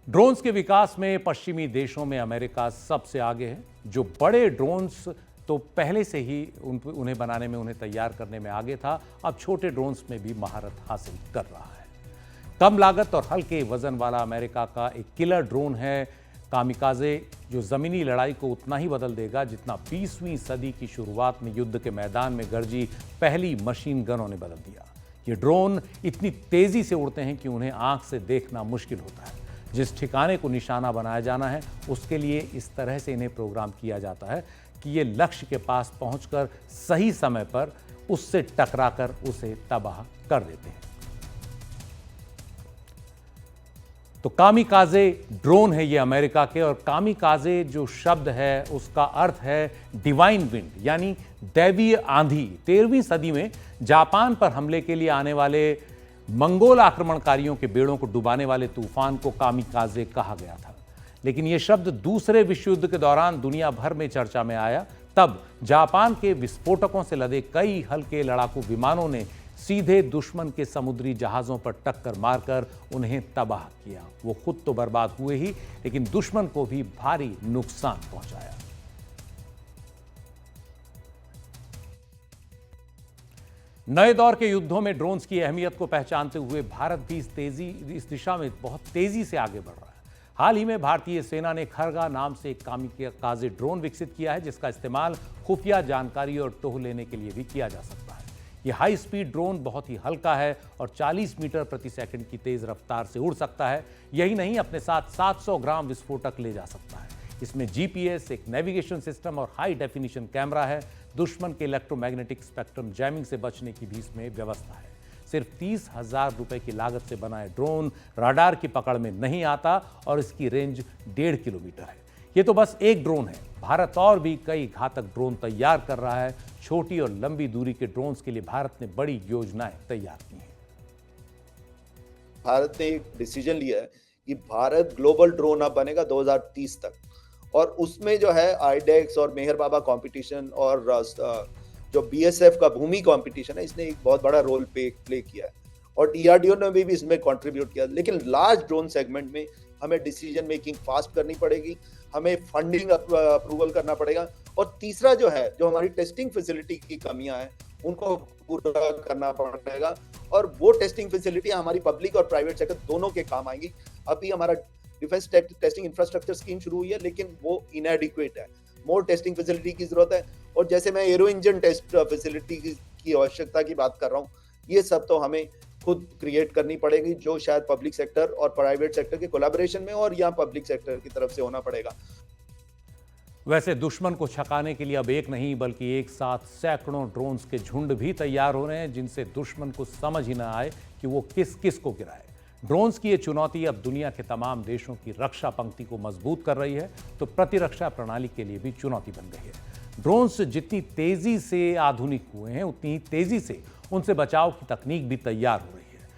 Drones के विकास में पश्चिमी देशों में अमेरिका सबसे आगे है। जो बड़े ड्रोन्स तो पहले से ही उन्हें बनाने में, उन्हें तैयार करने में आगे था, अब छोटे ड्रोन्स में भी महारत हासिल कर रहा है। कम लागत और हल्के वजन वाला अमेरिका का एक किलर ड्रोन है कामिकाजे, जो जमीनी लड़ाई को उतना ही बदल देगा जितना 20वीं सदी की शुरुआत में युद्ध के मैदान में गरजी पहली मशीन गनों ने बदल दिया। ये ड्रोन इतनी तेजी से उड़ते हैं कि उन्हें आंख से देखना मुश्किल होता है। जिस ठिकाने को निशाना बनाया जाना है उसके लिए इस तरह से इन्हें प्रोग्राम किया जाता है कि ये लक्ष्य के पास पहुंचकर सही समय पर उससे टकराकर उसे तबाह कर देते हैं। तो कामिकाजे ड्रोन है ये अमेरिका के, और कामिकाजे जो शब्द है उसका अर्थ है डिवाइन विंड, यानी दैवीय आंधी। 13वीं सदी में जापान पर हमले के लिए आने वाले मंगोल आक्रमणकारियों के बेड़ों को डुबाने वाले तूफान को कामिकाजे कहा गया था। लेकिन यह शब्द दूसरे विश्व युद्ध के दौरान दुनिया भर में चर्चा में आया। तब जापान के विस्फोटकों से लदे कई हल्के लड़ाकू विमानों ने सीधे दुश्मन के समुद्री जहाजों पर टक्कर मारकर उन्हें तबाह किया। वो खुद तो बर्बाद हुए ही, लेकिन दुश्मन को भी भारी नुकसान पहुंचाया। नए दौर के युद्धों में ड्रोन्स की अहमियत को पहचानते हुए भारत भी इस दिशा में बहुत तेजी से आगे बढ़ रहा है। हाल ही में भारतीय सेना ने खरगा नाम से एक कामिकाजे ड्रोन विकसित किया है, जिसका इस्तेमाल खुफिया जानकारी और टोह लेने के लिए भी किया जा सकता है। यह हाई स्पीड ड्रोन बहुत ही हल्का है और 40 मीटर प्रति सेकंड की तेज रफ्तार से उड़ सकता है। यही नहीं, अपने साथ 700 ग्राम विस्फोटक ले जा सकता है। इसमें जीपीएस, एक नेविगेशन सिस्टम और हाई डेफिनेशन कैमरा है। दुश्मन के इलेक्ट्रोमैग्नेटिक स्पेक्ट्रम जैमिंग से बचने की भी इसमें व्यवस्था है। सिर्फ 30,000 रुपए की लागत से बना ड्रोन राडार की पकड़ में नहीं आता और इसकी रेंज 1.5 किलोमीटर है। ये तो बस एक ड्रोन है, भारत और भी कई घातक ड्रोन तैयार कर रहा है। छोटी और लंबी दूरी के ड्रोन्स के लिए भारत ने बड़ी योजनाएं तैयार की हैं। भारत ने एक डिसीजन लिया है कि भारत ग्लोबल ड्रोन हब बनेगा 2030 तक, और उसमें जो है आईडेक्स और मेहर बाबा कंपटीशन और जो बीएसएफ का भूमि कंपटीशन है, इसने एक बहुत बड़ा रोल प्ले किया है, और डीआरडीओ ने भी इसमें कंट्रीब्यूट किया। लेकिन लार्ज ड्रोन सेगमेंट में हमें डिसीजन मेकिंग फास्ट करनी पड़ेगी, हमें फंडिंग अप्रूवल करना पड़ेगा, और तीसरा जो है, जो हमारी टेस्टिंग फैसिलिटी की कमियां हैं उनको पूरा करना पड़ेगा, और वो टेस्टिंग फैसिलिटी हमारी पब्लिक और प्राइवेट सेक्टर दोनों के काम आएंगी। अभी हमारा डिफेंस टेस्टिंग इंफ्रास्ट्रक्चर स्कीम शुरू हुई है, लेकिन वो इनएडिक्वेट है, मोर टेस्टिंग फैसिलिटी की जरूरत है। और जैसे मैं एरो इंजन टेस्ट फैसिलिटी की आवश्यकता की बात कर रहा हूँ, ये सब तो हमें खुद क्रिएट करनी पड़ेगी, जो शायद पब्लिक सेक्टर और प्राइवेट सेक्टर के कोलैबोरेशन में और यहाँ पब्लिक सेक्टर की तरफ से होना पड़ेगा। वैसे दुश्मन को छकाने के लिए अब एक नहीं बल्कि एक साथ सैकड़ों ड्रोन्स के झुंड भी तैयार हो रहे हैं, जिनसे दुश्मन को समझ ही ना आए कि वो किस किस को गिराए। ड्रोन्स की ये चुनौती अब दुनिया के तमाम देशों की रक्षा पंक्ति को मजबूत कर रही है, तो प्रतिरक्षा प्रणाली के लिए भी चुनौती बन गई है। ड्रोन्स जितनी तेजी से आधुनिक हुए हैं, उतनी ही तेजी से उनसे बचाव की तकनीक भी तैयार हो रही है।